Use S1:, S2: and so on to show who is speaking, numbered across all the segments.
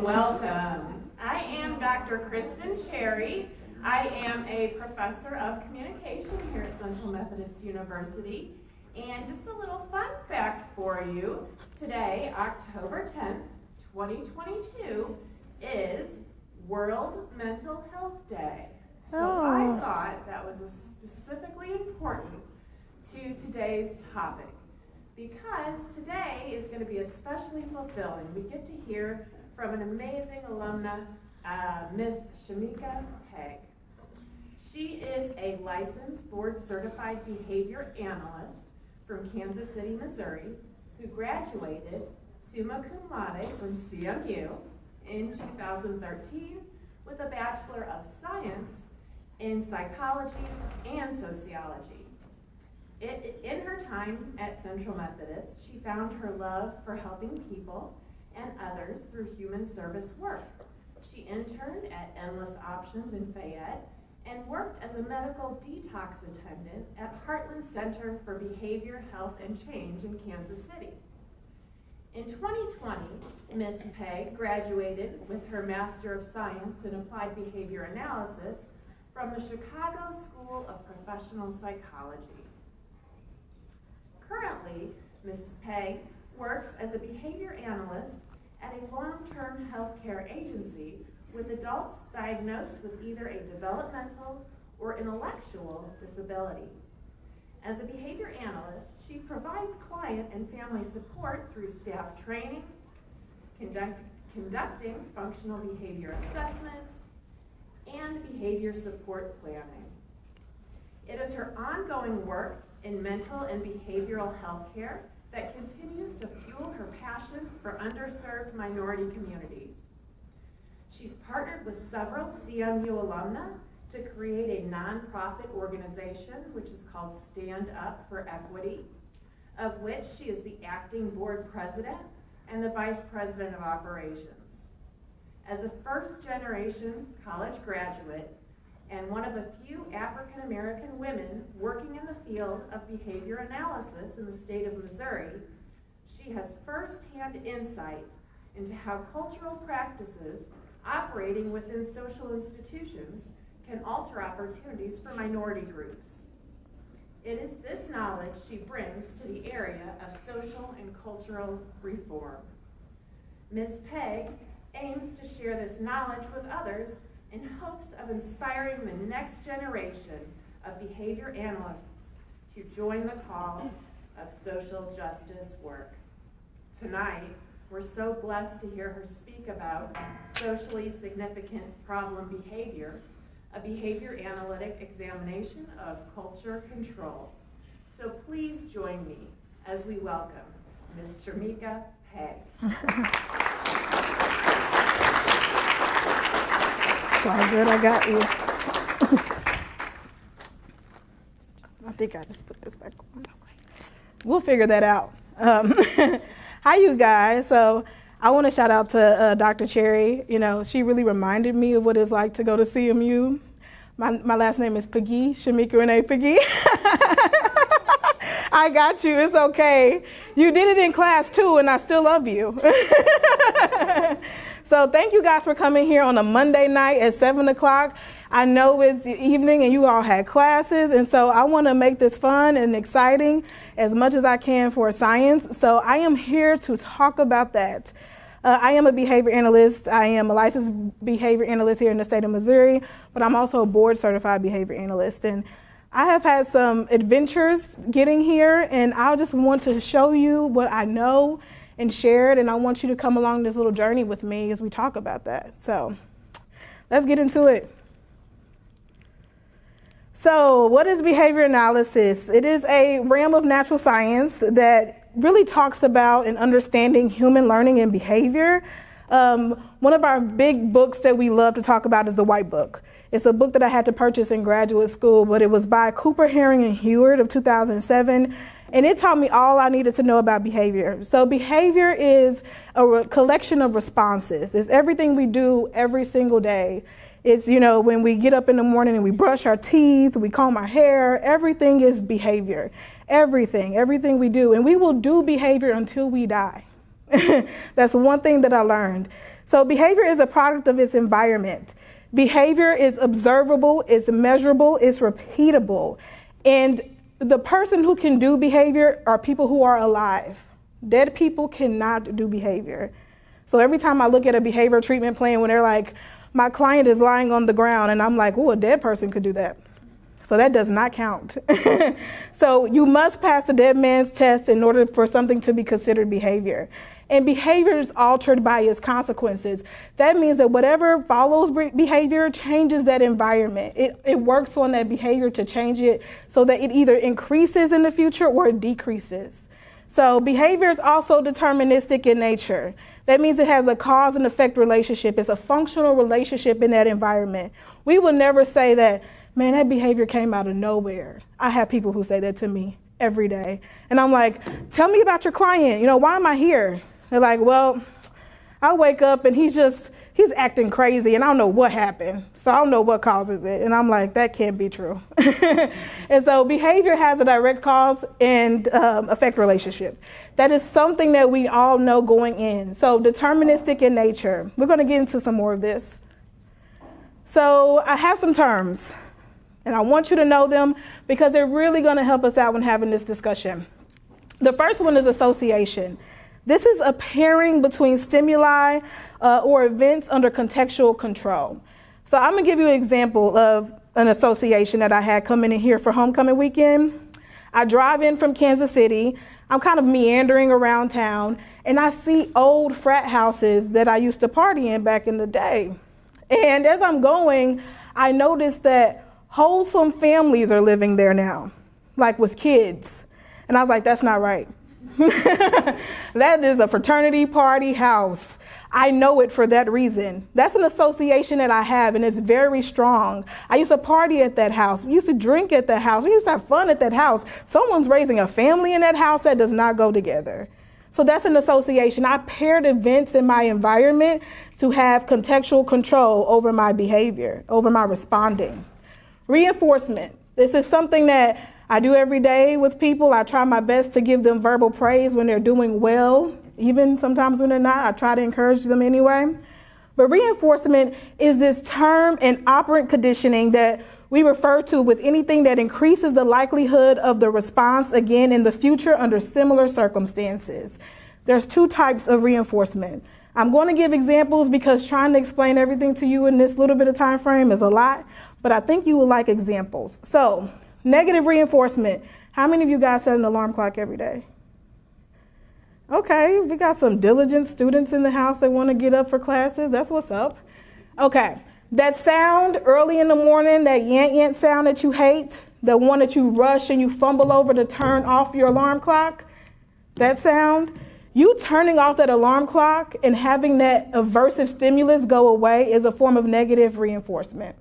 S1: welcome. I am Dr. Kristen Cherry. I am a professor of communication here at Central Methodist University. And just a little fun fact for you, today, October 10th, 2022, is World Mental Health Day. So I thought that was specifically important to today's topic, because today is going to be especially fulfilling. We get to hear from an amazing alumna, Miss Shamika Pegue. She is a licensed board-certified behavior analyst from Kansas City, Missouri, who graduated summa cum laude from CMU in 2013 with a Bachelor of Science in Psychology and Sociology. In her time at Central Methodist, she found her love for helping people and others through human service work. She interned at Endless Options in Fayette and worked as a medical detox attendant at Heartland Center for Behavior, Health, and Change in Kansas City. In 2020, Ms. Pegue graduated with her Master of Science in Applied Behavior Analysis from the Chicago School of Professional Psychology. Currently, Mrs. Pegue works as a behavior analyst at a long-term healthcare agency with adults diagnosed with either a developmental or intellectual disability. As a behavior analyst, she provides client and family support through staff training, conducting functional behavior assessments, and behavior support planning. It is her ongoing work in mental and behavioral health care that continues to fuel her passion for underserved minority communities. She's partnered with several CMU alumna to create a nonprofit organization, which is called Stand Up for Equity, of which she is the acting board president and the vice president of operations. As a first-generation college graduate and one of a few African-American women working in the field of behavior analysis in the state of Missouri, she has first-hand insight into how cultural practices operating within social institutions can alter opportunities for minority groups. It is this knowledge she brings to the area of social and cultural reform. Ms. Pegue aims to share this knowledge with others in hopes of inspiring the next generation of behavior analysts to join the call of social justice work. Tonight, we're so blessed to hear her speak about socially significant problem behavior, a behavior analytic examination of culture control. So please join me as we welcome Ms. Shamika Pegue.
S2: It's all good, I got you. I think I just put this back on. Okay. We'll figure that out. Hi, you guys. So I want to shout out to Dr. Cherry. You know, she really reminded me of what it's like to go to CMU. My last name is Pegue, Shamika Renee Pegue. I got you. It's okay. You did it in class too, and I still love you. So thank you guys for coming here on a Monday night at 7 o'clock. I know it's the evening and you all had classes, and so I want to make this fun and exciting as much as I can for science. So I am here to talk about that. I am a behavior analyst. I am a licensed behavior analyst here in the state of Missouri, but I'm also a board certified behavior analyst. And I have had some adventures getting here, and I just want to show you what I know and share it, and I want you to come along this little journey with me as we talk about that. So let's get into it. So what is behavior analysis? It is a realm of natural science that really talks about and understanding human learning and behavior. One of our big books that we love to talk about is the White Book. It's a book that I had to purchase in graduate school, but it was by Cooper, Herring, and Heward of 2007. And it taught me all I needed to know about behavior. So behavior is a collection of responses. It's everything we do every single day. It's, you know, when we get up in the morning and we brush our teeth, we comb our hair, everything is behavior. Everything we do. And we will do behavior until we die. That's one thing that I learned. So behavior is a product of its environment. Behavior is observable, it's measurable, it's repeatable. And the person who can do behavior are people who are alive. Dead people cannot do behavior. So every time I look at a behavior treatment plan when they're like, my client is lying on the ground, and I'm like, oh, a dead person could do that. So that does not count. So you must pass the dead man's test in order for something to be considered behavior. And behavior is altered by its consequences. That means that whatever follows behavior changes that environment. It works on that behavior to change it so that it either increases in the future or it decreases. So behavior is also deterministic in nature. That means it has a cause and effect relationship. It's a functional relationship in that environment. We will never say that, man, that behavior came out of nowhere. I have people who say that to me every day. And I'm like, tell me about your client. Why am I here? They're like, well, I wake up and he's acting crazy and I don't know what happened. So I don't know what causes it. And I'm like, that can't be true. And so behavior has a direct cause and effect relationship. That is something that we all know going in. So deterministic in nature. We're going to get into some more of this. So I have some terms and I want you to know them because they're really going to help us out when having this discussion. The first one is association. This is a pairing between stimuli or events under contextual control. So I'm going to give you an example of an association that I had coming in here for homecoming weekend. I drive in from Kansas City. I'm kind of meandering around town, and I see old frat houses that I used to party in back in the day. And as I'm going, I noticed that wholesome families are living there now, like with kids. And I was like, that's not right. That is a fraternity party house. I know it for that reason. That's an association that I have, and it's very strong. I used to party at that house. We used to drink at that house. We used to have fun at that house. Someone's raising a family in that house. That does not go together. So that's an association. I paired events in my environment to have contextual control over my behavior, over my responding. Reinforcement. This is something that I do every day with people. I try my best to give them verbal praise when they're doing well, even sometimes when they're not. I try to encourage them anyway. But reinforcement is this term and operant conditioning that we refer to with anything that increases the likelihood of the response again in the future under similar circumstances. There's two types of reinforcement. I'm going to give examples because trying to explain everything to you in this little bit of time frame is a lot, but I think you will like examples. So, negative reinforcement. How many of you guys set an alarm clock every day? Okay, we got some diligent students in the house that want to get up for classes. That's what's up. Okay, that sound early in the morning, that yant sound that you hate, the one that you rush and you fumble over to turn off your alarm clock, that sound, you turning off that alarm clock and having that aversive stimulus go away is a form of negative reinforcement.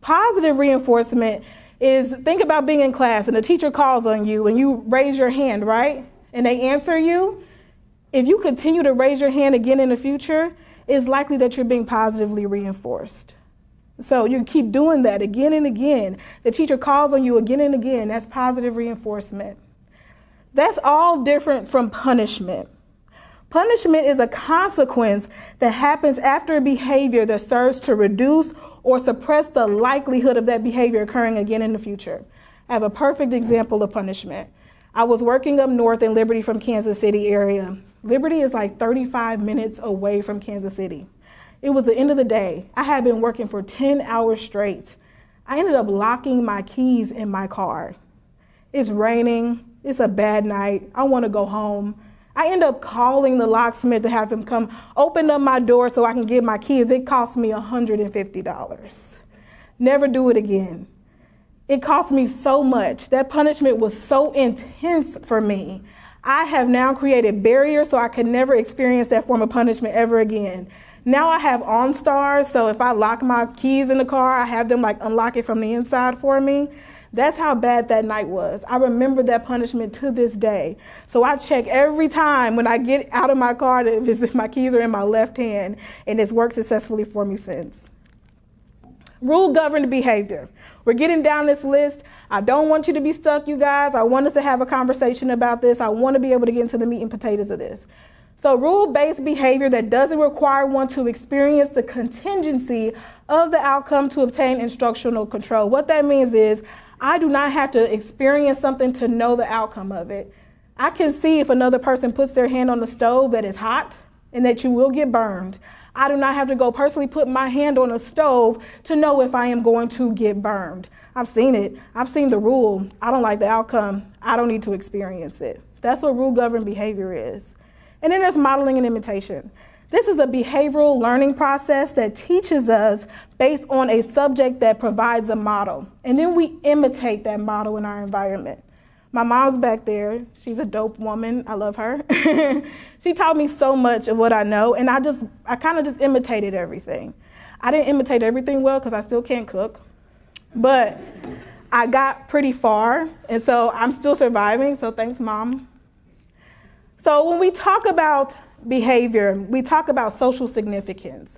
S2: Positive reinforcement is, think about being in class and the teacher calls on you and you raise your hand, right? And they answer you. If you continue to raise your hand again in the future, it's likely that you're being positively reinforced. So you keep doing that again and again. The teacher calls on you again and again. That's positive reinforcement. That's all different from punishment. Punishment is a consequence that happens after a behavior that serves to reduce or suppress the likelihood of that behavior occurring again in the future. I have a perfect example of punishment. I was working up north in Liberty from Kansas City area. Liberty is like 35 minutes away from Kansas City. It was the end of the day. I had been working for 10 hours straight. I ended up locking my keys in my car. It's raining. It's a bad night. I want to go home. I end up calling the locksmith to have him come open up my door so I can get my keys. It cost me $150. Never do it again. It cost me so much. That punishment was so intense for me. I have now created barriers so I could never experience that form of punishment ever again. Now I have OnStars, so if I lock my keys in the car, I have them like unlock it from the inside for me. That's how bad that night was. I remember that punishment to this day. So I check every time when I get out of my car if my keys are in my left hand, and it's worked successfully for me since. Rule-governed behavior. We're getting down this list. I don't want you to be stuck, you guys. I want us to have a conversation about this. I want to be able to get into the meat and potatoes of this. So rule-based behavior that doesn't require one to experience the contingency of the outcome to obtain instructional control. What that means is I do not have to experience something to know the outcome of it. I can see if another person puts their hand on the stove that is hot and that you will get burned. I do not have to go personally put my hand on a stove to know if I am going to get burned. I've seen it. I've seen the rule. I don't like the outcome. I don't need to experience it. That's what rule-governed behavior is. And then there's modeling and imitation. This is a behavioral learning process that teaches us based on a subject that provides a model. And then we imitate that model in our environment. My mom's back there. She's a dope woman. I love her. She taught me so much of what I know, and I kind of just imitated everything. I didn't imitate everything well because I still can't cook, but I got pretty far, and so I'm still surviving, so thanks, Mom. So when we talk about behavior, we talk about social significance.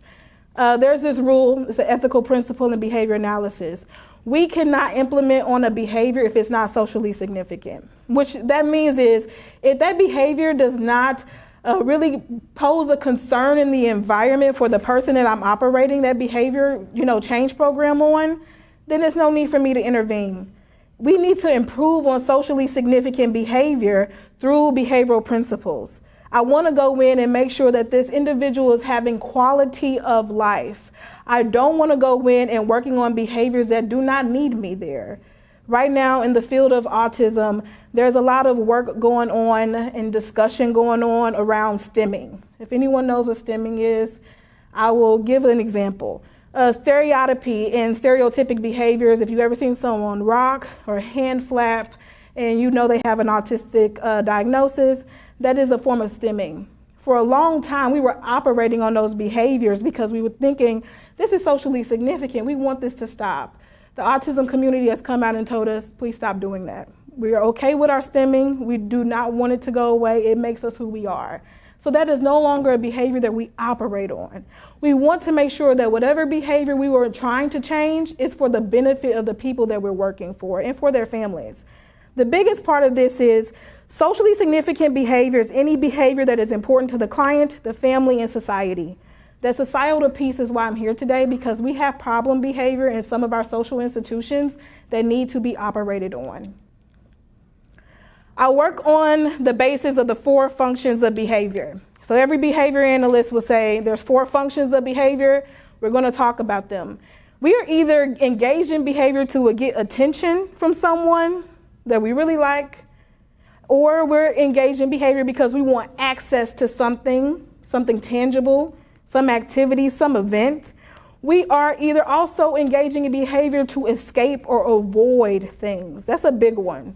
S2: There's this rule, it's an ethical principle in behavior analysis. We cannot implement on a behavior if it's not socially significant. Which that means is if that behavior does not really pose a concern in the environment for the person that I'm operating that behavior, change program on, then there's no need for me to intervene. We need to improve on socially significant behavior through behavioral principles. I want to go in and make sure that this individual is having quality of life. I don't want to go in and working on behaviors that do not need me there. Right now in the field of autism, there's a lot of work going on and discussion going on around stimming. If anyone knows what stimming is, I will give an example. Stereotypy and stereotypic behaviors, if you've ever seen someone rock or hand flap and they have an autistic diagnosis, that is a form of stimming. For a long time, we were operating on those behaviors because we were thinking, this is socially significant. We want this to stop. The autism community has come out and told us, please stop doing that. We are okay with our stimming. We do not want it to go away. It makes us who we are. So that is no longer a behavior that we operate on. We want to make sure that whatever behavior we were trying to change is for the benefit of the people that we're working for and for their families. The biggest part of this is socially significant behavior is any behavior that is important to the client, the family, and society. That societal piece is why I'm here today, because we have problem behavior in some of our social institutions that need to be operated on. I work on the basis of the 4 functions of behavior. So every behavior analyst will say there's 4 functions of behavior. We're going to talk about them. We are either engaged in behavior to get attention from someone that we really like, or we're engaged in behavior because we want access to something tangible, some activity, some event. We are either also engaging in behavior to escape or avoid things. That's a big one.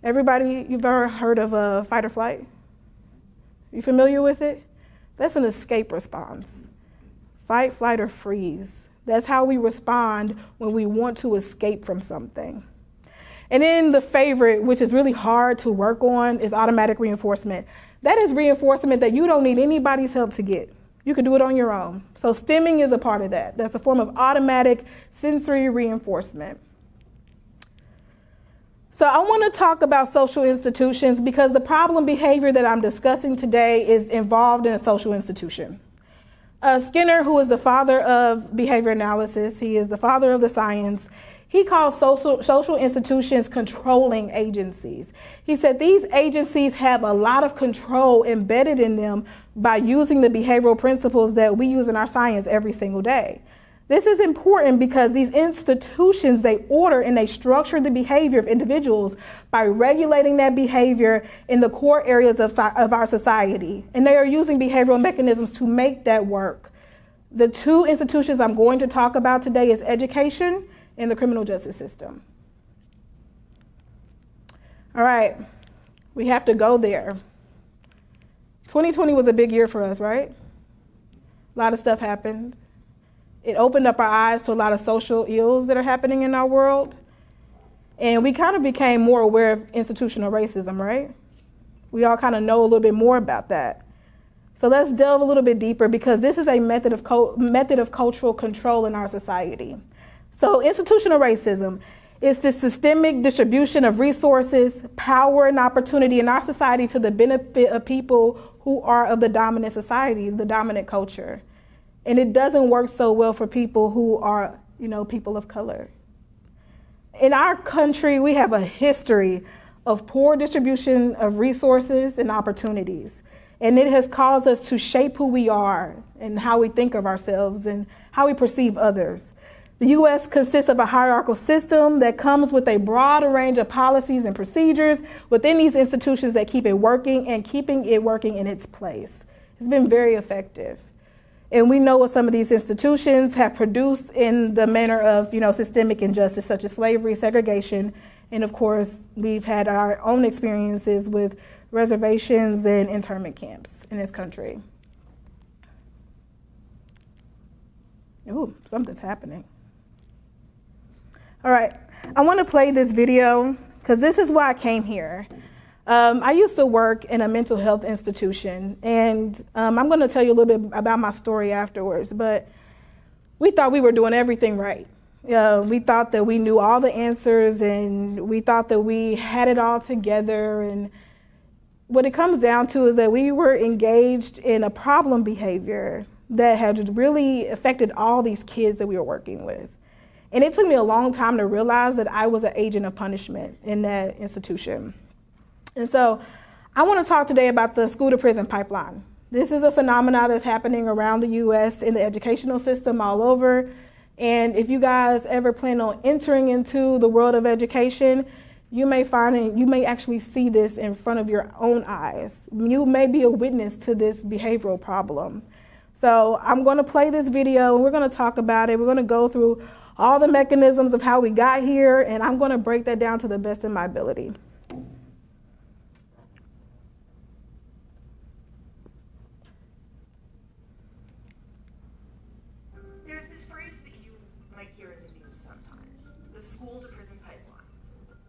S2: Everybody, you've ever heard of fight or flight? You familiar with it? That's an escape response. Fight, flight, or freeze. That's how we respond when we want to escape from something. And then the favorite, which is really hard to work on, is automatic reinforcement. That is reinforcement that you don't need anybody's help to get. You can do it on your own. So stimming is a part of that. That's a form of automatic sensory reinforcement. So I want to talk about social institutions because the problem behavior that I'm discussing today is involved in a social institution. Skinner, who is the father of behavior analysis, he is the father of the science, he calls social institutions controlling agencies. He said these agencies have a lot of control embedded in them by using the behavioral principles that we use in our science every single day. This is important because these institutions, they order and they structure the behavior of individuals by regulating that behavior in the core areas of our society. And they are using behavioral mechanisms to make that work. The 2 institutions I'm going to talk about today is education and the criminal justice system. All right, we have to go there. 2020 was a big year for us, right? A lot of stuff happened. It opened up our eyes to a lot of social ills that are happening in our world. And we kind of became more aware of institutional racism, right? We all kind of know a little bit more about that. So let's delve a little bit deeper because this is a method of cultural control in our society. So institutional racism is the systemic distribution of resources, power, and opportunity in our society to the benefit of people who are of the dominant society, the dominant culture. And it doesn't work so well for people who are, people of color. In our country, we have a history of poor distribution of resources and opportunities. And it has caused us to shape who we are and how we think of ourselves and how we perceive others. The U.S. consists of a hierarchical system that comes with a broad range of policies and procedures within these institutions that keep it working and keeping it working in its place. It's been very effective. And we know what some of these institutions have produced in the manner of, systemic injustice, such as slavery, segregation, and of course, we've had our own experiences with reservations and internment camps in this country. Ooh, something's happening. All right, I want to play this video because this is why I came here. I used to work in a mental health institution, and I'm going to tell you a little bit about my story afterwards, but we thought we were doing everything right. We thought that we knew all the answers, and we thought that we had it all together, and what it comes down to is that we were engaged in a problem behavior that had really affected all these kids that we were working with. And it took me a long time to realize that I was an agent of punishment in that institution. And so I want to talk today about the school to prison pipeline. This is a phenomenon that's happening around the U.S. in the educational system all over. And if you guys ever plan on entering into the world of education, you may find and you may actually see this in front of your own eyes. You may be a witness to this behavioral problem. So I'm going to play this video and we're going to talk about it. We're going to go through all the mechanisms of how we got here, and I'm going to break that down to the best of my ability.
S3: There's this phrase that you might hear in the news sometimes, the school to prison pipeline.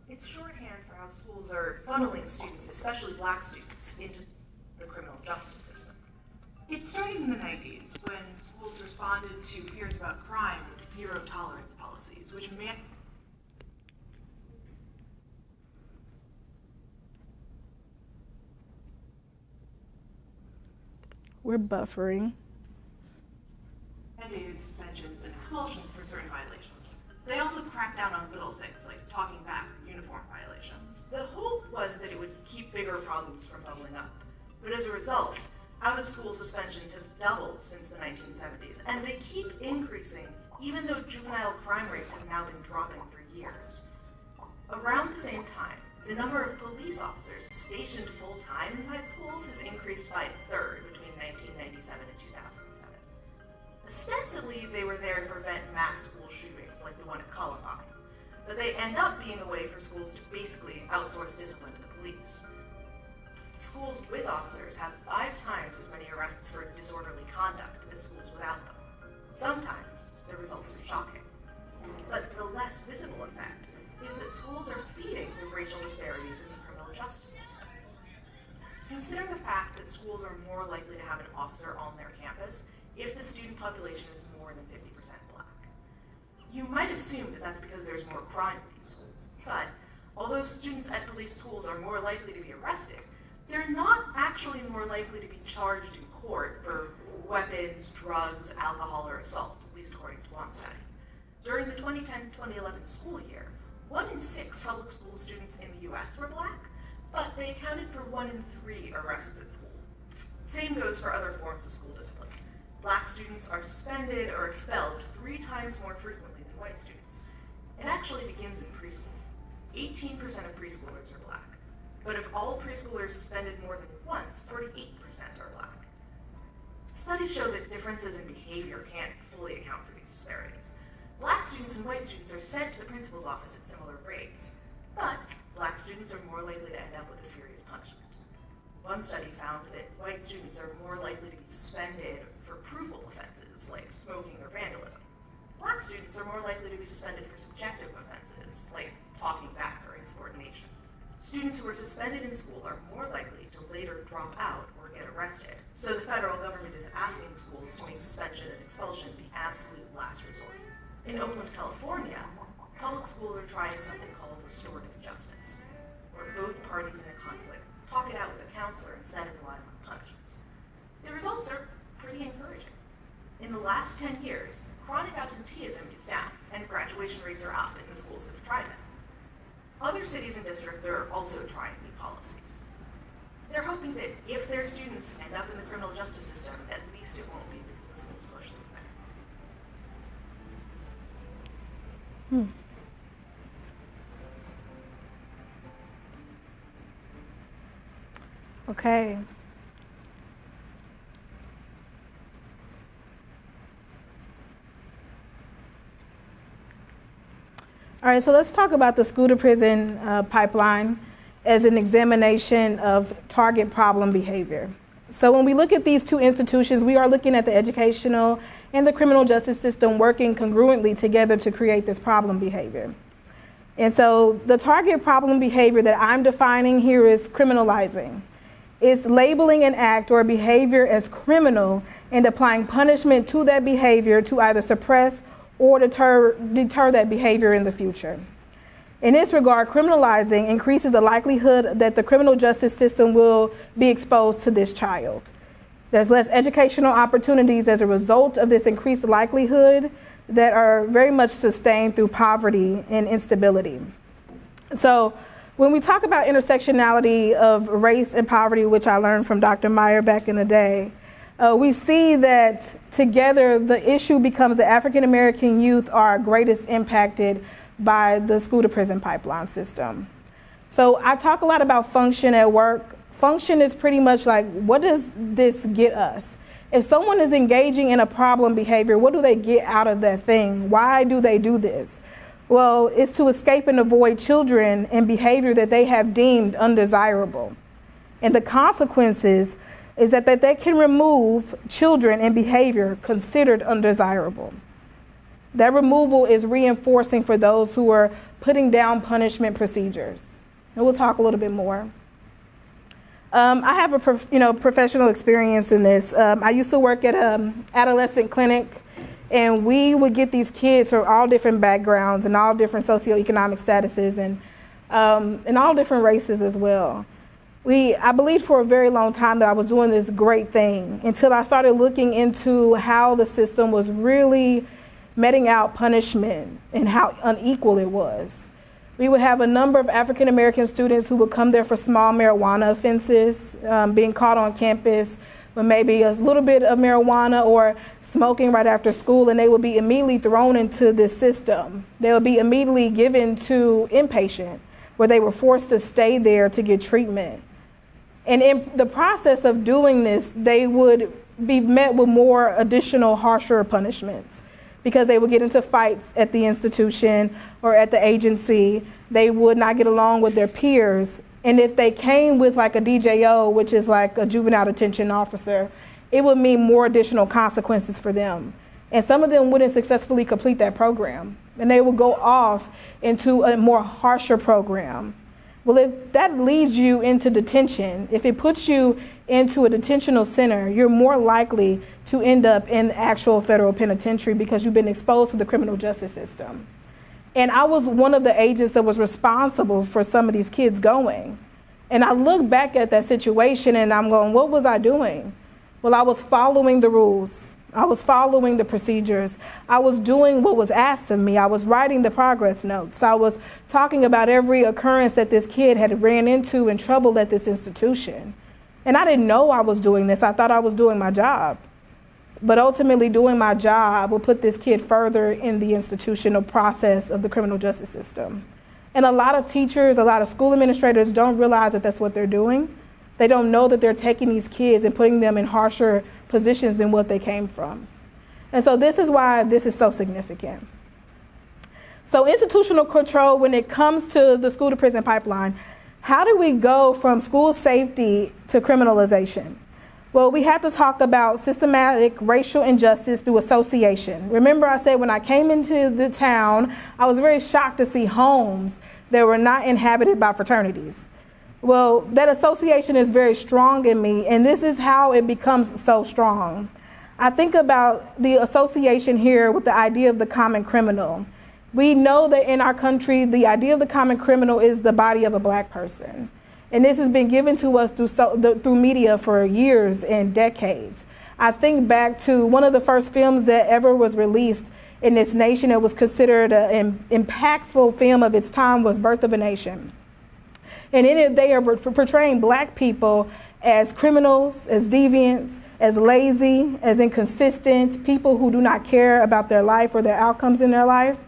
S3: It's shorthand for how schools are funneling students, especially black students, into the criminal justice system. It started in the 90s when schools responded to fears about crime with zero tolerance policies, which meant
S2: We're buffering.
S3: mandated suspensions and expulsions for certain violations. They also cracked down on little things like talking back or uniform violations. The hope was that it would keep bigger problems from bubbling up. But as a result, out-of-school suspensions have doubled since the 1970s, and they keep increasing even though juvenile crime rates have now been dropping for years. Around the same time, the number of police officers stationed full-time inside schools has increased by a third between 1997 and 2007. Ostensibly, they were there to prevent mass school shootings like the one at Columbine, but they end up being a way for schools to basically outsource discipline to the police. Schools with officers have 5 times as many arrests for disorderly conduct as schools without them. Sometimes the results are shocking. But the less visible effect is that schools are feeding the racial disparities in the criminal justice system. Consider the fact that schools are more likely to have an officer on their campus if the student population is more than 50% black. You might assume that that's because there's more crime in these schools, but although students at police schools are more likely to be arrested, they're not actually more likely to be charged in court for weapons, drugs, alcohol, or assault, at least according to one study. During the 2010-2011 school year, 1 in 6 public school students in the US were black, but they accounted for 1 in 3 arrests at school. Same goes for other forms of school discipline. Black students are suspended or expelled 3 times more frequently than white students. It actually begins in preschool. 18% of preschoolers are black. But if all preschoolers suspended more than once, 48% are black. Studies show that differences in behavior can't fully account for these disparities. Black students and white students are sent to the principal's office at similar rates, but black students are more likely to end up with a serious punishment. One study found that white students are more likely to be suspended for provable offenses like smoking or vandalism. Black students are more likely to be suspended for subjective offenses like talking back or insubordination. Students who are suspended in school are more likely to later drop out or get arrested, so the federal government is asking schools to make suspension and expulsion the absolute last resort. In Oakland, California, public schools are trying something called restorative justice, where both parties in a conflict talk it out with a counselor instead of relying on punishment. The results are pretty encouraging. In the last 10 years, chronic absenteeism is down, and graduation rates are up in the schools that have tried it. Other cities and districts are also trying new policies. They're hoping that if their students end up in the criminal justice system, at least it won't be because the schools pushed them there.
S2: Okay. All right, so let's talk about the school to prison pipeline as an examination of target problem behavior. So when we look at these two institutions, we are looking at the educational and the criminal justice system working congruently together to create this problem behavior. And so the target problem behavior that I'm defining here is criminalizing. It's labeling an act or behavior as criminal and applying punishment to that behavior to either suppress or deter that behavior in the future. In this regard, criminalizing increases the likelihood that the criminal justice system will be exposed to this child. There's less educational opportunities as a result of this increased likelihood that are very much sustained through poverty and instability. So when we talk about intersectionality of race and poverty, which I learned from Dr. Meyer back in the day, we see that together the issue becomes that African American youth are greatest impacted by the school to prison pipeline system. So I talk a lot about function at work. Function is pretty much like, what does this get us? If someone is engaging in a problem behavior, what do they get out of that thing? Why do they do this? Well, it's to escape and avoid children and behavior that they have deemed undesirable. And the consequences is that they can remove children and behavior considered undesirable. That removal is reinforcing for those who are putting down punishment procedures. And we'll talk a little bit more. I have a professional experience in this. I used to work at an adolescent clinic, and we would get these kids from all different backgrounds and all different socioeconomic statuses and all different races as well. I believed for a very long time that I was doing this great thing until I started looking into how the system was really meting out punishment and how unequal it was. We would have a number of African American students who would come there for small marijuana offenses, being caught on campus with maybe a little bit of marijuana or smoking right after school, and they would be immediately thrown into this system. They would be immediately given to inpatient, where they were forced to stay there to get treatment. And in the process of doing this, they would be met with more additional harsher punishments because they would get into fights at the institution or at the agency. They would not get along with their peers. And if they came with like a DJO, which is like a juvenile detention officer, it would mean more additional consequences for them. And some of them wouldn't successfully complete that program. And they would go off into a more harsher program. Well, if that leads you into detention, if it puts you into a detentional center, you're more likely to end up in the actual federal penitentiary because you've been exposed to the criminal justice system. And I was one of the agents that was responsible for some of these kids going. And I look back at that situation and I'm going, what was I doing? Well, I was following the rules. I was following the procedures. I was doing what was asked of me. I was writing the progress notes. I was talking about every occurrence that this kid had ran into and trouble at this institution. And I didn't know I was doing this. I thought I was doing my job. But ultimately doing my job will put this kid further in the institutional process of the criminal justice system. And a lot of teachers, a lot of school administrators don't realize that that's what they're doing. They don't know that they're taking these kids and putting them in harsher positions than what they came from. And so this is why this is so significant. So institutional control, when it comes to the school to prison pipeline, how do we go from school safety to criminalization? Well, we have to talk about systematic racial injustice through association. Remember I said when I came into the town, I was very shocked to see homes that were not inhabited by fraternities. Well, that association is very strong in me, and this is how it becomes so strong. I think about the association here with the idea of the common criminal. We know that in our country, the idea of the common criminal is the body of a black person. And this has been given to us through media for years and decades. I think back to one of the first films that ever was released in this nation that was considered an impactful film of its time was Birth of a Nation. And in it, they are portraying Black people as criminals, as deviants, as lazy, as inconsistent, people who do not care about their life or their outcomes in their life.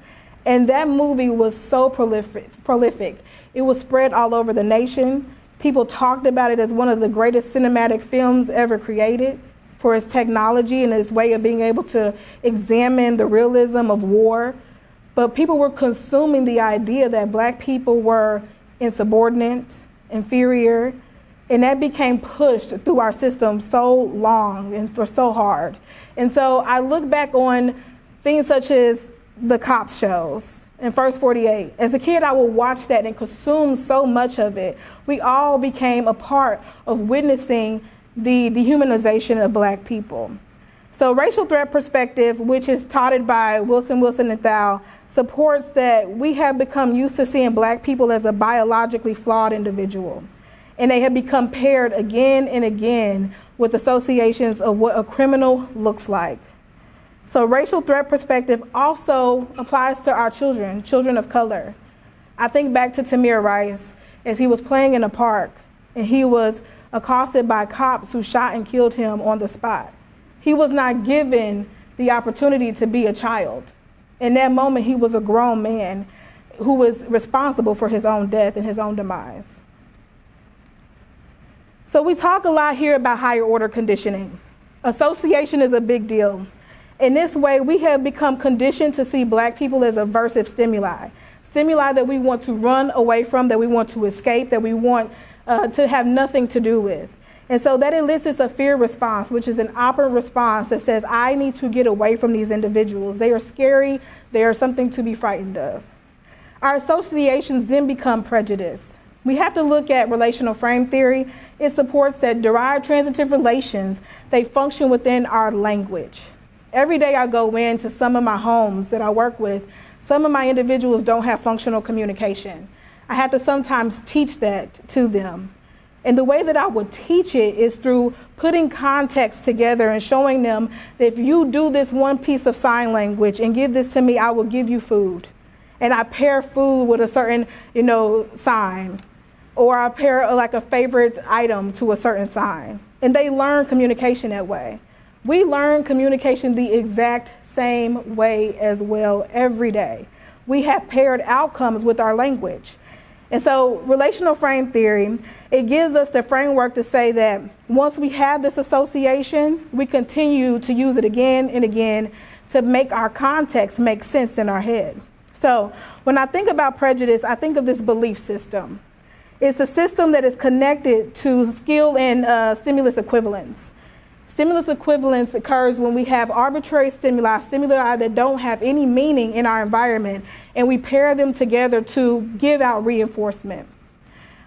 S2: And that movie was so prolific. It was spread all over the nation. People talked about it as one of the greatest cinematic films ever created for its technology and its way of being able to examine the realism of war. But people were consuming the idea that Black people were insubordinate, inferior, and that became pushed through our system so long and for so hard. And so I look back on things such as the Cops shows and First 48. As a kid, I would watch that and consume so much of it. We all became a part of witnessing the dehumanization of Black people. So racial threat perspective, which is touted by Wilson et al., supports that we have become used to seeing Black people as a biologically flawed individual. And they have become paired again and again with associations of what a criminal looks like. So racial threat perspective also applies to our children of color. I think back to Tamir Rice as he was playing in a park and he was accosted by cops who shot and killed him on the spot. He was not given the opportunity to be a child. In that moment, he was a grown man who was responsible for his own death and his own demise. So we talk a lot here about higher order conditioning. Association is a big deal. In this way, we have become conditioned to see Black people as aversive stimuli that we want to run away from, that we want to escape, that we want to have nothing to do with. And so that elicits a fear response, which is an operant response that says, I need to get away from these individuals. They are scary. They are something to be frightened of. Our associations then become prejudice. We have to look at relational frame theory. It supports that derived transitive relations, they function within our language. Every day I go into some of my homes that I work with, some of my individuals don't have functional communication. I have to sometimes teach that to them. And the way that I would teach it is through putting context together and showing them that if you do this one piece of sign language and give this to me, I will give you food. And I pair food with a certain, sign. Or I pair like a favorite item to a certain sign. And they learn communication that way. We learn communication the exact same way as well every day. We have paired outcomes with our language. And so relational frame theory, it gives us the framework to say that once we have this association, we continue to use it again and again to make our context make sense in our head. So when I think about prejudice, I think of this belief system. It's a system that is connected to skill and stimulus equivalence. Stimulus equivalence occurs when we have arbitrary stimuli that don't have any meaning in our environment, and we pair them together to give out reinforcement.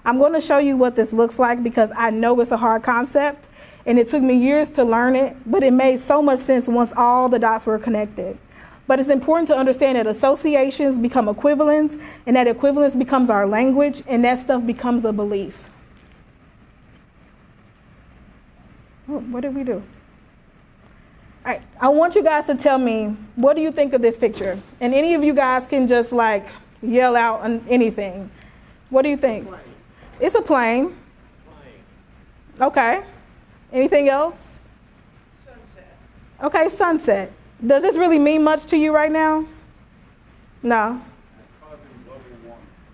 S2: I'm going to show you what this looks like because I know it's a hard concept, and it took me years to learn it, but it made so much sense once all the dots were connected. But it's important to understand that associations become equivalence, and that equivalence becomes our language, and that stuff becomes a belief. Oh, what did we do? All right, I want you guys to tell me, what do you think of this picture? And any of you guys can just yell out on anything. What do you think?
S4: Plane.
S2: It's a plane. Okay. Anything else?
S4: Sunset.
S2: Okay, sunset. Does this really mean much to you right now? No.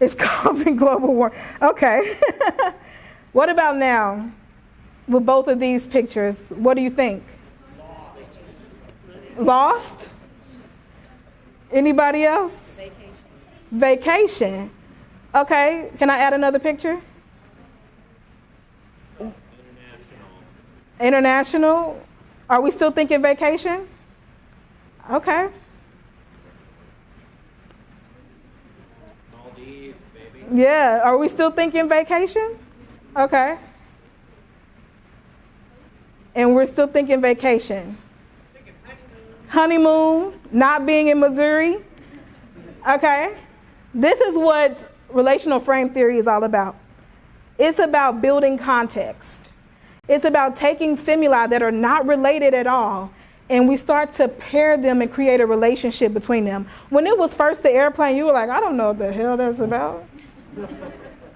S2: It's causing global warming. Okay. What about now? With both of these pictures, what do you think? Lost? Anybody else? Vacation. Okay, can I add another picture? International. Are we still thinking vacation? Okay.
S4: Maldives, baby.
S2: Yeah, are we still thinking vacation? Okay. And we're still thinking vacation. Honeymoon, not being in Missouri. Okay. This is what relational frame theory is all about. It's about building context. It's about taking stimuli that are not related at all, and we start to pair them and create a relationship between them. When it was first the airplane, you were like, I don't know what the hell that's about.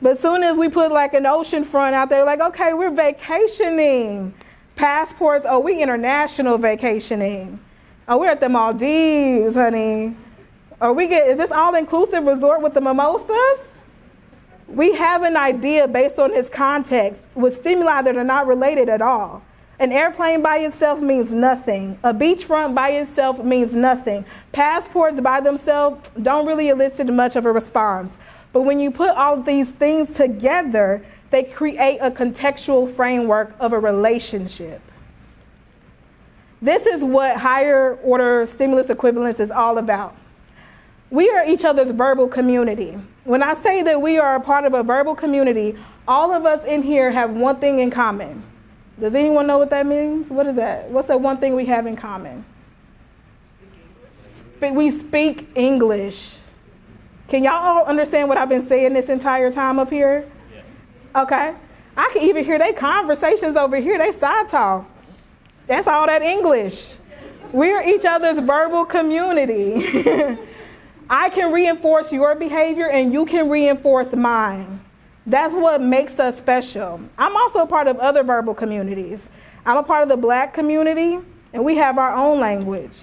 S2: But as soon as we put like an ocean front out there, like, okay, we're vacationing. Passports, oh, we international vacationing. Oh, we're at the Maldives, honey. Or is this all-inclusive resort with the mimosas? We have an idea based on this context with stimuli that are not related at all. An airplane by itself means nothing. A beachfront by itself means nothing. Passports by themselves don't really elicit much of a response. But when you put all of these things together, they create a contextual framework of a relationship. This is what higher order stimulus equivalence is all about. We are each other's verbal community. When I say that we are a part of a verbal community, all of us in here have one thing in common. Does anyone know what that means? What is that? What's that one thing we have in common? We speak English. Can y'all all understand what I've been saying this entire time up here? Yes. Okay. I can even hear their conversations over here, they side talk. That's all that English. We're each other's verbal community. I can reinforce your behavior and you can reinforce mine. That's what makes us special. I'm also a part of other verbal communities. I'm a part of the Black community, and we have our own language,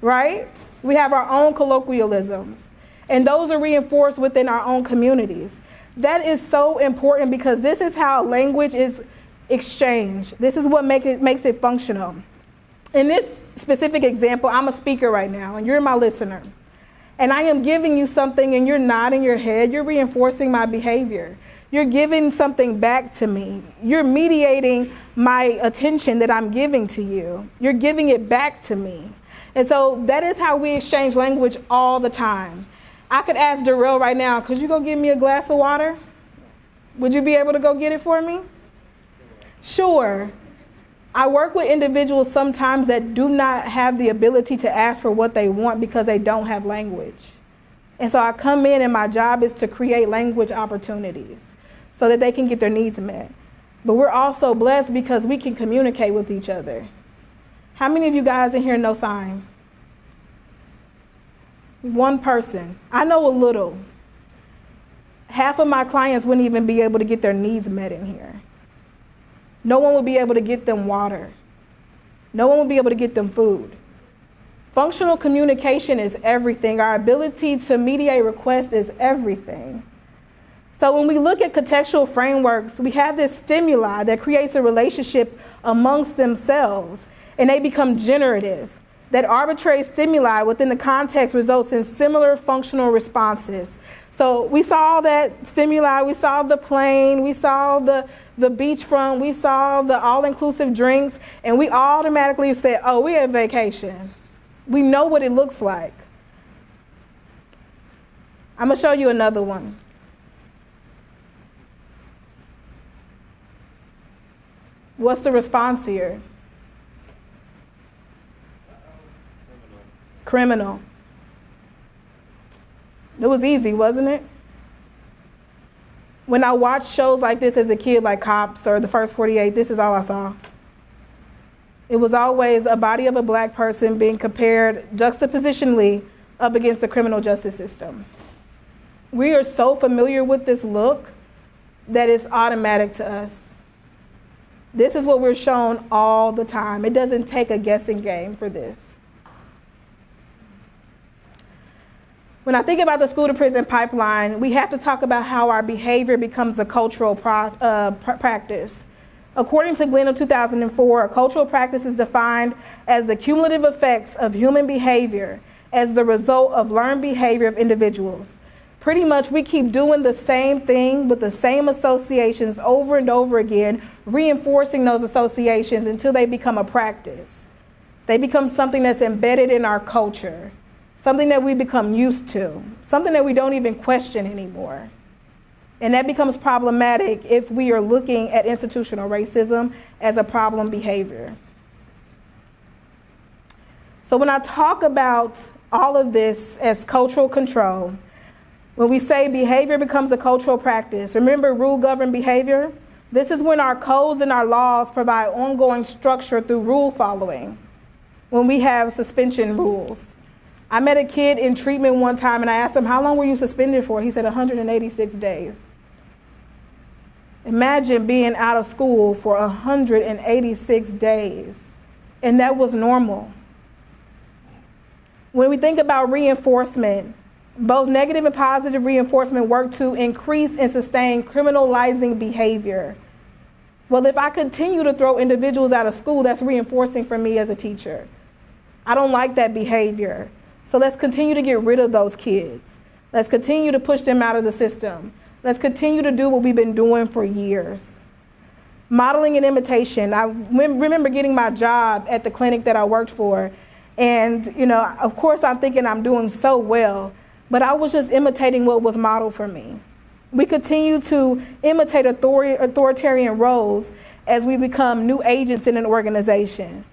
S2: right? We have our own colloquialisms, and those are reinforced within our own communities. That is so important because this is how language is exchanged. This is what makes it functional. In this specific example, I'm a speaker right now, and you're my listener. And I am giving you something and you're nodding your head, you're reinforcing my behavior. You're giving something back to me. You're mediating my attention that I'm giving to you. You're giving it back to me. And so that is how we exchange language all the time. I could ask Darrell right now, could you go get me a glass of water? Would you be able to go get it for me? Sure. I work with individuals sometimes that do not have the ability to ask for what they want because they don't have language. And so I come in and my job is to create language opportunities so that they can get their needs met. But we're also blessed because we can communicate with each other. How many of you guys in here know sign? One person. I know a little. Half of my clients wouldn't even be able to get their needs met in here. No one will be able to get them water. No one will be able to get them food. Functional communication is everything. Our ability to mediate requests is everything. So when we look at contextual frameworks, we have this stimuli that creates a relationship amongst themselves, and they become generative. That arbitrary stimuli within the context results in similar functional responses. So we saw that stimuli, we saw the plane, we saw the beachfront, we saw the all-inclusive drinks, and we automatically said, oh, we're at vacation. We know what it looks like. I'm gonna show you another one. What's the response here? Criminal. It was easy, wasn't it? When I watched shows like this as a kid, like Cops or The First 48, this is all I saw. It was always a body of a Black person being compared juxtapositionally up against the criminal justice system. We are so familiar with this look that it's automatic to us. This is what we're shown all the time. It doesn't take a guessing game for this. When I think about the school to prison pipeline, we have to talk about how our behavior becomes a cultural practice. According to Glenn of 2004, a cultural practice is defined as the cumulative effects of human behavior as the result of learned behavior of individuals. Pretty much we keep doing the same thing with the same associations over and over again, reinforcing those associations until they become a practice. They become something that's embedded in our culture. Something that we become used to, something that we don't even question anymore. And that becomes problematic if we are looking at institutional racism as a problem behavior. So when I talk about all of this as cultural control, When we say behavior becomes a cultural practice, remember rule governed behavior? This is when our codes and our laws provide ongoing structure through rule following. When we have suspension rules. I met a kid in treatment one time and I asked him, how long were you suspended for? He said 186 days. Imagine being out of school for 186 days. And that was normal. When we think about reinforcement, both negative and positive reinforcement work to increase and sustain criminalizing behavior. Well, if I continue to throw individuals out of school, that's reinforcing for me as a teacher. I don't like that behavior. So let's continue to get rid of those kids. Let's continue to push them out of the system. Let's continue to do what we've been doing for years. Modeling and imitation. I remember getting my job at the clinic that I worked for. And, of course, I'm thinking I'm doing so well, but I was just imitating what was modeled for me. We continue to imitate authoritarian roles as we become new agents in an organization.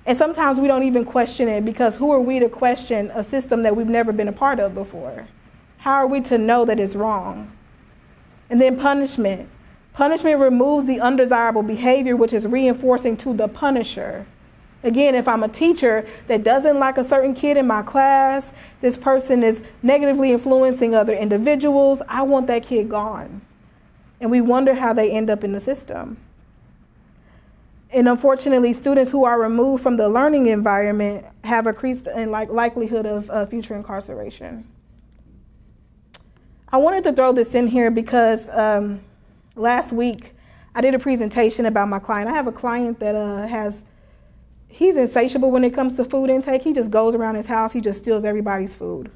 S2: And sometimes we don't even question it because who are we to question a system that we've never been a part of before? How are we to know that it's wrong? And then punishment. Punishment removes the undesirable behavior which is reinforcing to the punisher. Again, if I'm a teacher that doesn't like a certain kid in my class, this person is negatively influencing other individuals, I want that kid gone. And we wonder how they end up in the system. And unfortunately, students who are removed from the learning environment have increased in likelihood of future incarceration. I wanted to throw this in here because last week I did a presentation about my client. I have a client that he's insatiable when it comes to food intake. He just goes around his house, he just steals everybody's food.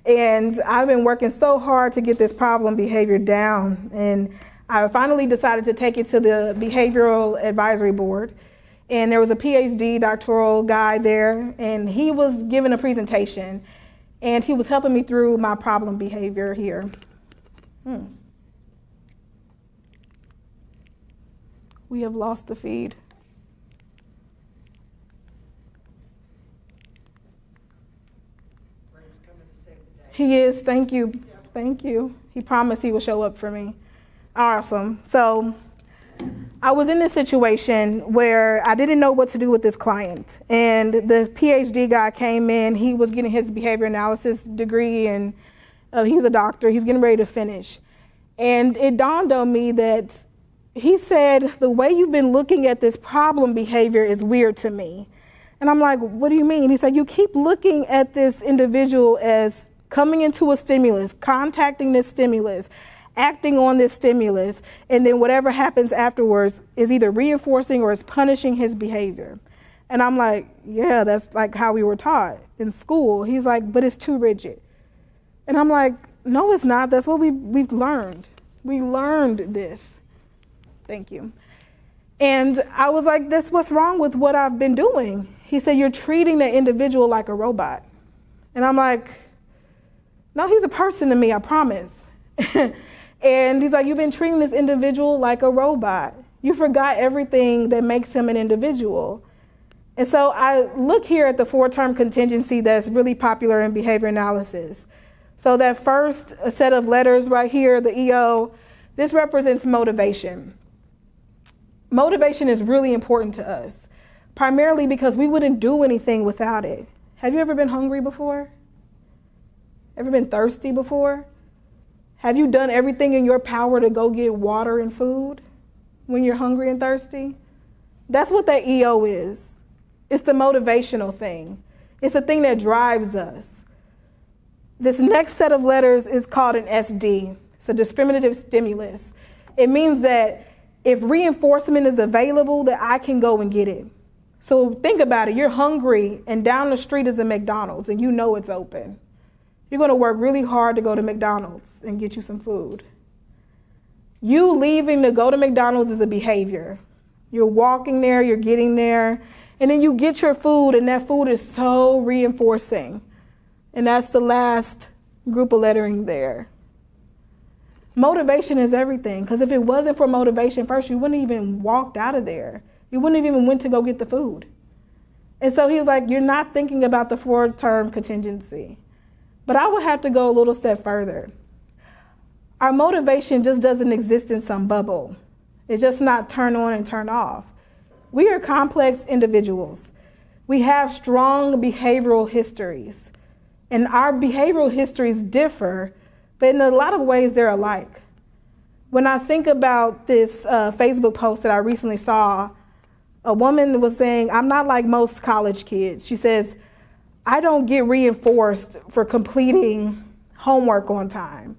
S2: And I've been working so hard to get this problem behavior down. And I finally decided to take it to the Behavioral Advisory Board. And there was a PhD doctoral guy there, and he was giving a presentation. And he was helping me through my problem behavior here. We have lost the feed. He is, thank you. Thank you. He promised he would show up for me. Awesome. So I was in this situation where I didn't know what to do with this client. And the PhD guy came in, he was getting his behavior analysis degree, and he's a doctor, he's getting ready to finish. And it dawned on me that he said, the way you've been looking at this problem behavior is weird to me. And I'm like, what do you mean? He said, you keep looking at this individual as coming into a stimulus, contacting this stimulus, acting on this stimulus, and then whatever happens afterwards is either reinforcing or is punishing his behavior. And I'm like, yeah, that's like how we were taught in school. He's like, but it's too rigid. And I'm like, no, it's not. That's what we've learned. We learned this. Thank you. And I was like, that's what's wrong with what I've been doing. He said, you're treating the individual like a robot. And I'm like, no, he's a person to me, I promise. And he's like, you've been treating this individual like a robot. You forgot everything that makes him an individual. And so I look here at the 4-term contingency that's really popular in behavior analysis. So that first set of letters right here, the EO, this represents motivation. Motivation is really important to us, primarily because we wouldn't do anything without it. Have you ever been hungry before? Ever been thirsty before? Have you done everything in your power to go get water and food when you're hungry and thirsty? That's what that EO is. It's the motivational thing. It's the thing that drives us. This next set of letters is called an SD. It's a discriminative stimulus. It means that if reinforcement is available, that I can go and get it. So think about it. You're hungry and down the street is a McDonald's and you know it's open. You're going to work really hard to go to McDonald's and get you some food. You leaving to go to McDonald's is a behavior. You're walking there, you're getting there, and then you get your food, and that food is so reinforcing. And that's the last group of lettering there. Motivation is everything, because if it wasn't for motivation first, you wouldn't even walked out of there. You wouldn't have even went to go get the food. And so he's like, you're not thinking about the 4-term contingency. But I would have to go a little step further. Our motivation just doesn't exist in some bubble. It's just not turn on and turn off. We are complex individuals. We have strong behavioral histories. And our behavioral histories differ, but in a lot of ways they're alike. When I think about this Facebook post that I recently saw, a woman was saying, I'm not like most college kids. She says, I don't get reinforced for completing homework on time.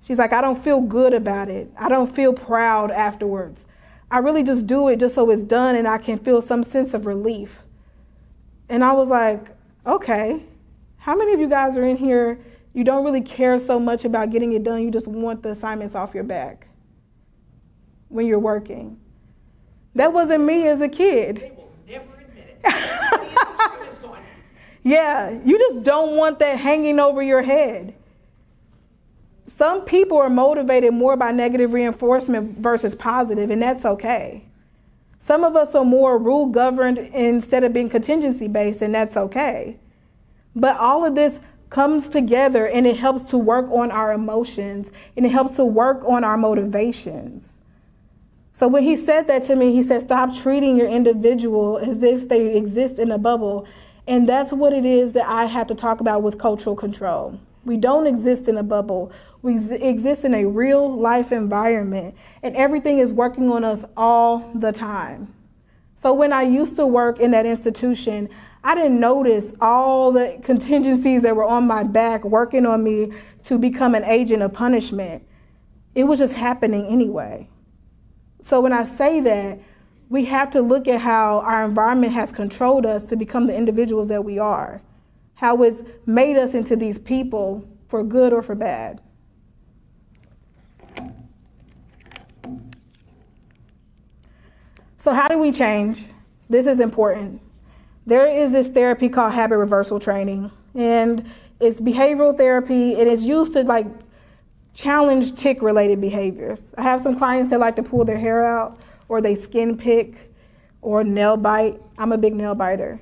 S2: She's like, I don't feel good about it. I don't feel proud afterwards. I really just do it just so it's done and I can feel some sense of relief. And I was like, okay, how many of you guys are in here, you don't really care so much about getting it done, you just want the assignments off your back when you're working? That wasn't me as a kid.
S4: They will never admit it.
S2: Yeah, you just don't want that hanging over your head. Some people are motivated more by negative reinforcement versus positive, and that's okay. Some of us are more rule governed instead of being contingency based, and that's okay. But all of this comes together and it helps to work on our emotions and it helps to work on our motivations. So when he said that to me, he said, stop treating your individual as if they exist in a bubble. And that's what it is that I have to talk about with cultural control. We don't exist in a bubble. We exist in a real life environment, and everything is working on us all the time. So when I used to work in that institution, I didn't notice all the contingencies that were on my back working on me to become an agent of punishment. It was just happening anyway. So when I say that, we have to look at how our environment has controlled us to become the individuals that we are, how it's made us into these people for good or for bad. So how do we change? This is important. There is this therapy called habit reversal training, and it's behavioral therapy, and it's used to challenge tick-related behaviors. I have some clients that like to pull their hair out, or they skin pick, or nail bite. I'm a big nail biter.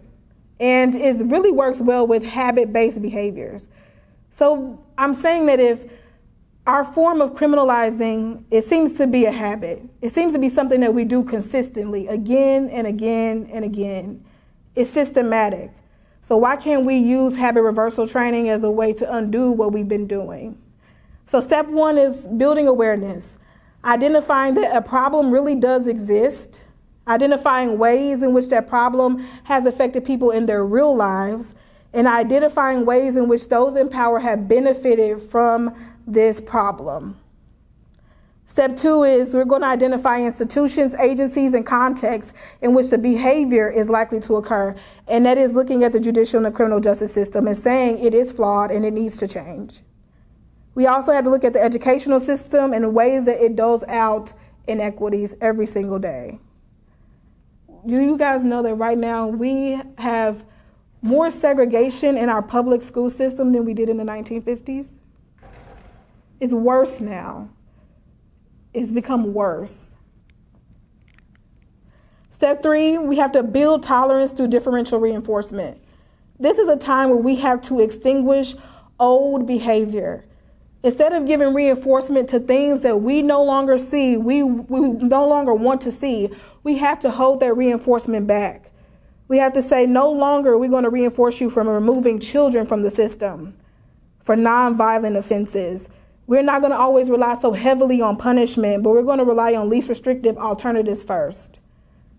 S2: And it really works well with habit-based behaviors. So I'm saying that if our form of criminalizing, it seems to be a habit. It seems to be something that we do consistently, again and again and again. It's systematic. So why can't we use habit reversal training as a way to undo what we've been doing? So step one is building awareness, identifying that a problem really does exist, identifying ways in which that problem has affected people in their real lives, and identifying ways in which those in power have benefited from this problem. Step two is we're going to identify institutions, agencies, and contexts in which the behavior is likely to occur. And that is looking at the judicial and the criminal justice system and saying it is flawed and it needs to change. We also have to look at the educational system and the ways that it doles out inequities every single day. Do you guys know that right now we have more segregation in our public school system than we did in the 1950s? It's worse now. It's become worse. Step three, we have to build tolerance through differential reinforcement. This is a time where we have to extinguish old behavior. Instead of giving reinforcement to things that we no longer see, we no longer want to see, we have to hold that reinforcement back. We have to say, no longer are we going to reinforce you from removing children from the system for nonviolent offenses. We're not going to always rely so heavily on punishment, but we're going to rely on least restrictive alternatives first.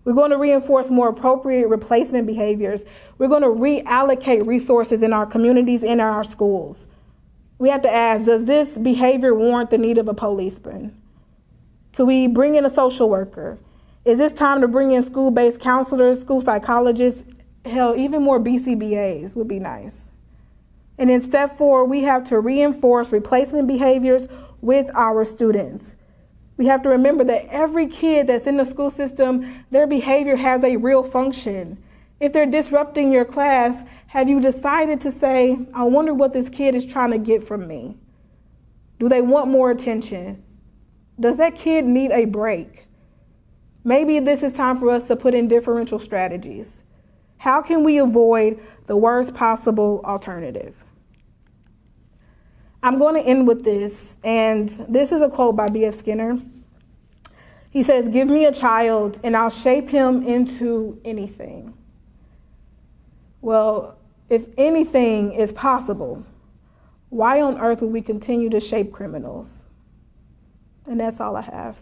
S2: We're going to reinforce more appropriate replacement behaviors. We're going to reallocate resources in our communities and in our schools. We have to ask, does this behavior warrant the need of a policeman? Could we bring in a social worker? Is this time to bring in school-based counselors, school psychologists? Hell, even more BCBAs would be nice. And in step four, we have to reinforce replacement behaviors with our students. We have to remember that every kid that's in the school system, their behavior has a real function. If they're disrupting your class, have you decided to say, I wonder what this kid is trying to get from me? Do they want more attention? Does that kid need a break? Maybe this is time for us to put in differential strategies. How can we avoid the worst possible alternative? I'm going to end with this, and this is a quote by B.F. Skinner. He says, "Give me a child and I'll shape him into anything." Well, if anything is possible, why on earth would we continue to shape criminals? And that's all I have.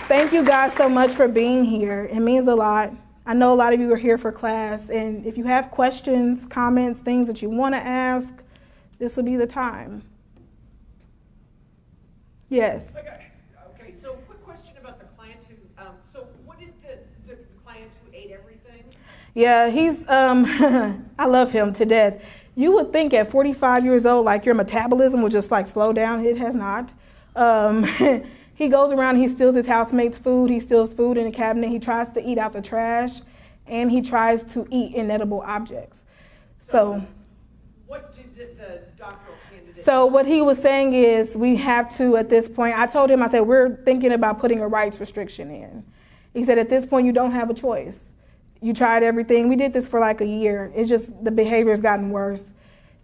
S2: Thank you guys so much for being here. It means a lot. I know a lot of you are here for class, and if you have questions, comments, things that you want to ask, this will be the time. Yes.
S4: Okay, so quick question about the client who, so what did the client who ate everything?
S2: Yeah, he's, I love him to death. You would think at 45 years old, like your metabolism would just like slow down. It has not. He goes around, he steals his housemate's food, he steals food in the cabinet, he tries to eat out the trash, and he tries to eat inedible objects. So
S4: what did the doctoral candidate?
S2: So what he was saying is we have to, at this point, I told him, I said, we're thinking about putting a rights restriction in. He said, at this point, you don't have a choice. You tried everything. We did this for like a year. It's just the behavior has gotten worse.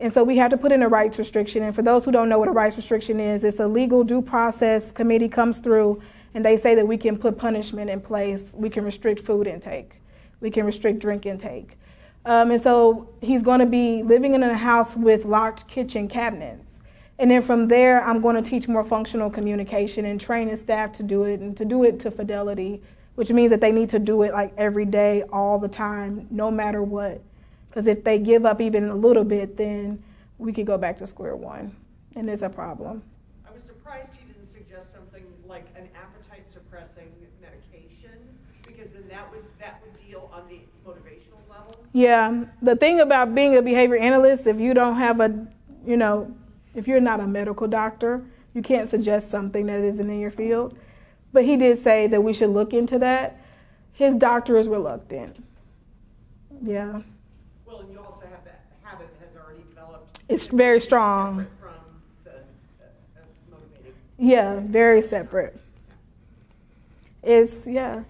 S2: And so we have to put in a rights restriction. And for those who don't know what a rights restriction is, it's a legal due process committee comes through and they say that we can put punishment in place. We can restrict food intake. We can restrict drink intake. And so he's going to be living in a house with locked kitchen cabinets. And then from there, I'm going to teach more functional communication and train his staff to do it and to do it to fidelity, which means that they need to do it like every day, all the time, no matter what. Because if they give up even a little bit, then we could go back to square one, and it's a problem.
S4: I was surprised he didn't suggest something like an appetite suppressing medication, because then that would deal on the motivational level.
S2: Yeah, the thing about being a behavior analyst, if you don't have if you're not a medical doctor, you can't suggest something that isn't in your field. But he did say that we should look into that. His doctor is reluctant. Yeah.
S4: Well, and you also have that habit that has already developed.
S2: It's very strong.
S4: Separate from the motivating.
S2: Yeah, very separate. Yeah.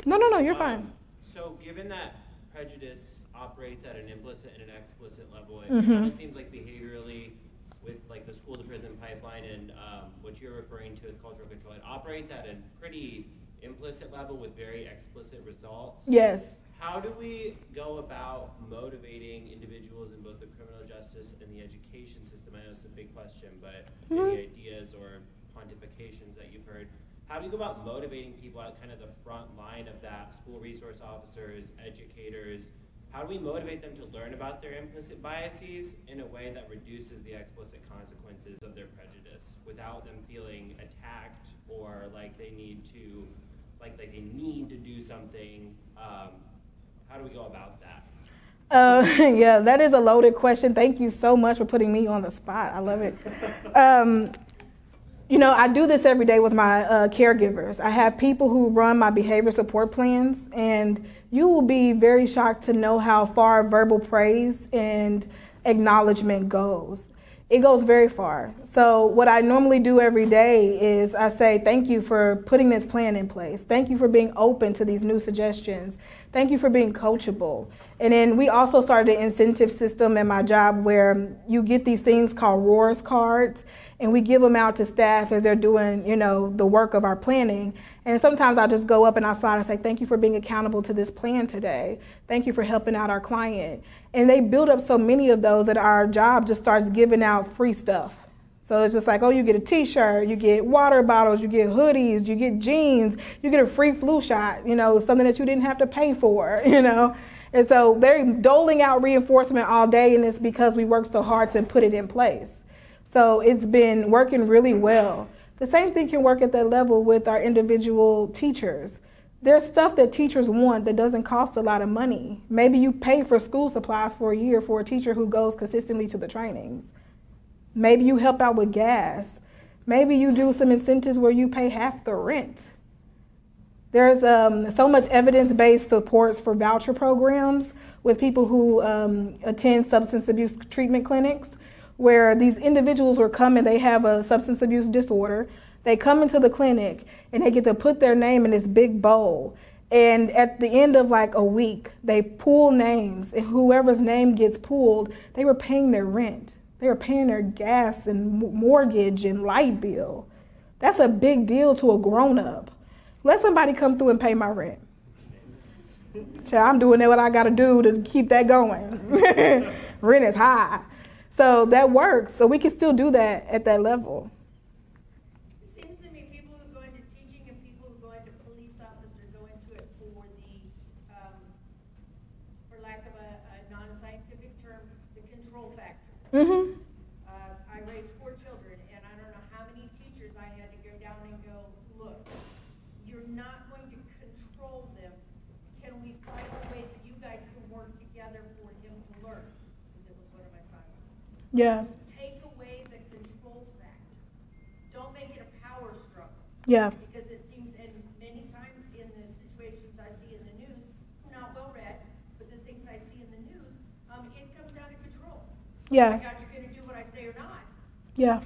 S2: No, you're fine.
S5: So given that prejudice operates at an implicit and an explicit level, it
S2: Mm-hmm.
S5: kind of seems like behaviorally with like the school to prison pipeline and what you're referring to as cultural control, it operates at a pretty implicit level with very explicit results.
S2: Yes.
S5: How do we go about motivating individuals in both the criminal justice and the education system? I know it's a big question, but any ideas or pontifications that you've heard? How do you go about motivating people at kind of the front line of that, school resource officers, educators? How do we motivate them to learn about their implicit biases in a way that reduces the explicit consequences of their prejudice without them feeling attacked or like they need to do something? How do we go about that?
S2: Yeah, that is a loaded question. Thank you so much for putting me on the spot. I love it. I do this every day with my caregivers. I have people who run my behavior support plans, and you will be very shocked to know how far verbal praise and acknowledgement goes. It goes very far. So what I normally do every day is I say, thank you for putting this plan in place. Thank you for being open to these new suggestions. Thank you for being coachable. And then we also started an incentive system at my job where you get these things called ROARS cards, and we give them out to staff as they're doing, the work of our planning. And sometimes I just go up and I say, thank you for being accountable to this plan today. Thank you for helping out our client. And they build up so many of those that our job just starts giving out free stuff. So it's just like, you get a t-shirt, you get water bottles, you get hoodies, you get jeans, you get a free flu shot, something that you didn't have to pay for, And so they're doling out reinforcement all day, and it's because we work so hard to put it in place. So it's been working really well. The same thing can work at that level with our individual teachers. There's stuff that teachers want that doesn't cost a lot of money. Maybe you pay for school supplies for a year for a teacher who goes consistently to the trainings. Maybe you help out with gas. Maybe you do some incentives where you pay half the rent. There's so much evidence-based supports for voucher programs with people who attend substance abuse treatment clinics, where these individuals will come and they have a substance abuse disorder. They come into the clinic and they get to put their name in this big bowl. And at the end of like a week, they pull names, and whoever's name gets pulled, they were paying their rent. They were paying their gas and mortgage and light bill. That's a big deal to a grown-up. Let somebody come through and pay my rent. So I'm doing what I got to do to keep that going. Rent is high. So that works. So we can still do that at that level.
S6: It seems to me people who go into teaching and people who go into police officer go into it for the, for lack of a non-scientific term, the control factor.
S2: Mm-hmm.
S6: I raised 4 children, and I don't know how many teachers I had to go down and go, look, you're not going to control them. Can we find a way that you guys can work together for him to learn? Because it was one of my sons.
S2: Yeah.
S6: Take away the control factor. Don't make it a power struggle.
S2: Yeah.
S6: Because it seems, and many times in the situations I see in the news, not well read, but the things I see in the news, it comes down to control.
S2: Yeah.
S6: Oh my God, you're going to do what I say or not.
S2: Yeah.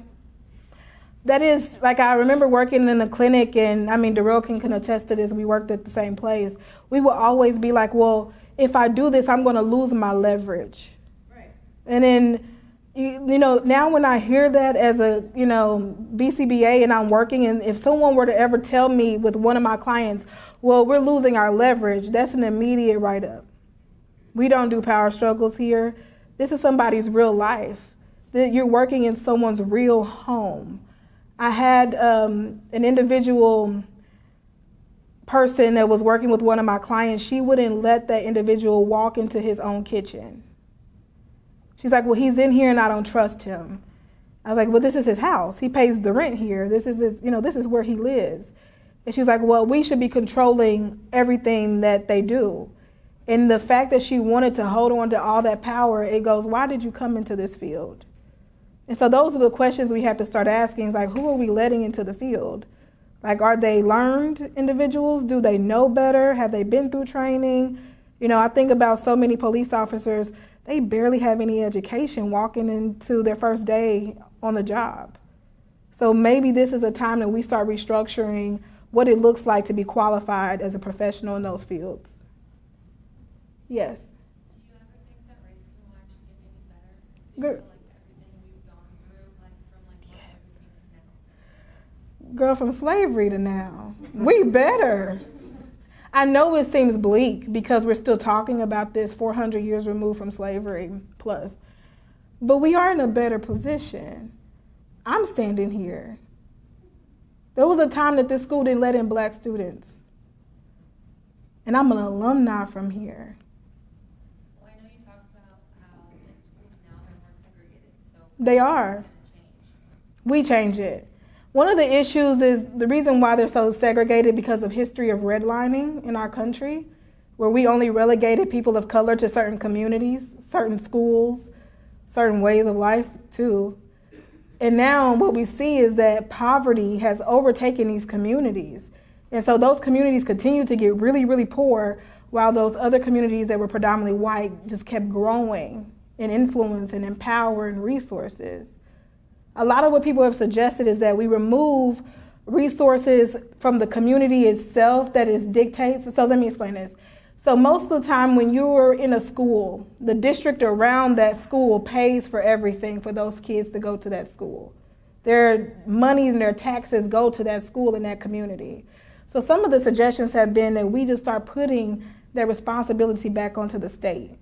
S2: That is, like, I remember working in a clinic, and I mean, Darrell can attest to this. We worked at the same place. We would always be like, well, if I do this, I'm going to lose my leverage.
S6: Right.
S2: And then, you know, now when I hear that as a, you know, BCBA and I'm working, and if someone were to ever tell me with one of my clients, well, we're losing our leverage, that's an immediate write-up. We don't do power struggles here. This is somebody's real life. That you're working in someone's real home. I had an individual person that was working with one of my clients. She wouldn't let that individual walk into his own kitchen. She's like, well, he's in here and I don't trust him. I was like, well, this is his house. He pays the rent here. This is his, you know, this is where he lives. And she's like, well, we should be controlling everything that they do. And the fact that she wanted to hold on to all that power, it goes, why did you come into this field? And so those are the questions we have to start asking. It's like, who are we letting into the field? Like, are they learned individuals? Do they know better? Have they been through training? You know, I think about so many police officers, they barely have any education walking into their first day on the job. So maybe this is a time that we start restructuring what it looks like to be qualified as a professional in those fields. Yes.
S7: Do you ever think that racism will actually get any better?
S2: Good.
S7: Like everything we've gone through, like from like what we're seeing now?
S2: Girl, from slavery to now. We better. I know it seems bleak because we're still talking about this 400 years removed from slavery plus. But we are in a better position. I'm standing here. There was a time that this school didn't let in black students. And I'm an alumni from here.
S7: Well, I know you talked about how in schools now they're more segregated, so
S2: They are.
S7: it's gonna change.
S2: We change it. One of the issues is the reason why they're so segregated because of history of redlining in our country, where we only relegated people of color to certain communities, certain schools, certain ways of life too. And now what we see is that poverty has overtaken these communities. And so those communities continue to get really, really poor, while those other communities that were predominantly white just kept growing in influence and in power and resources. A lot of what people have suggested is that we remove resources from the community itself that is dictates. So let me explain this. So most of the time when you're in a school, the district around that school pays for everything for those kids to go to that school. Their money and their taxes go to that school and that community. So some of the suggestions have been that we just start putting that responsibility back onto the state,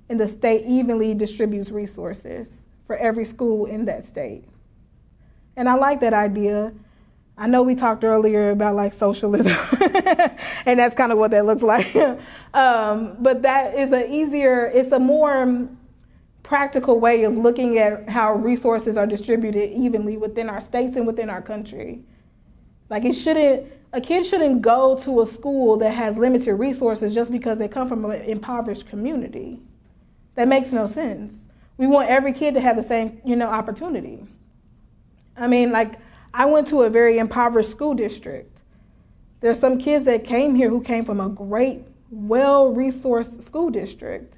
S2: and the state evenly distributes resources for every school in that state. And I like that idea. I know we talked earlier about like socialism, and that's kind of what that looks like. But that is it's a more practical way of looking at how resources are distributed evenly within our states and within our country. Like a kid shouldn't go to a school that has limited resources just because they come from an impoverished community. That makes no sense. We want every kid to have the same, opportunity. I mean, like, I went to a very impoverished school district. There's some kids that came here who came from a great, well-resourced school district.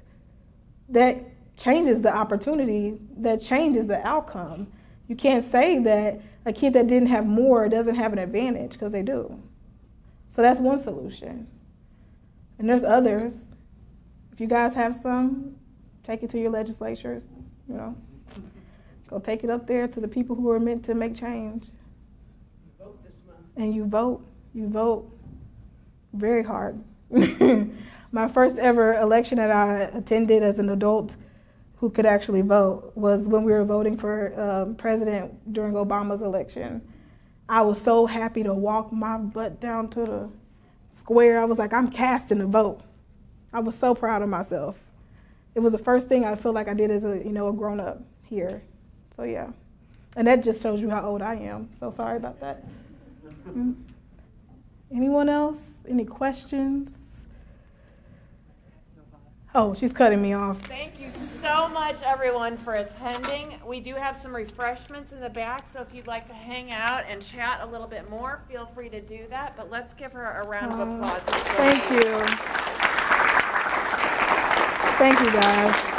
S2: That changes the opportunity, that changes the outcome. You can't say that a kid that didn't have more doesn't have an advantage, because they do. So that's one solution. And there's others. If you guys have some, take it to your legislatures, you know. Go take it up there to the people who are meant to make change.
S4: Vote this month.
S2: And you vote very hard. My first ever election that I attended as an adult who could actually vote was when we were voting for president during Obama's election. I was so happy to walk my butt down to the square. I was like, I'm casting a vote. I was so proud of myself. It was the first thing I feel like I did as a grown up here. So yeah, and that just shows you how old I am. So sorry about that. Anyone else? Any questions? Oh, she's cutting me off.
S1: Thank you so much, everyone, for attending. We do have some refreshments in the back, so if you'd like to hang out and chat a little bit more, feel free to do that. But let's give her a round of applause.
S2: Thank you. Thank you, guys.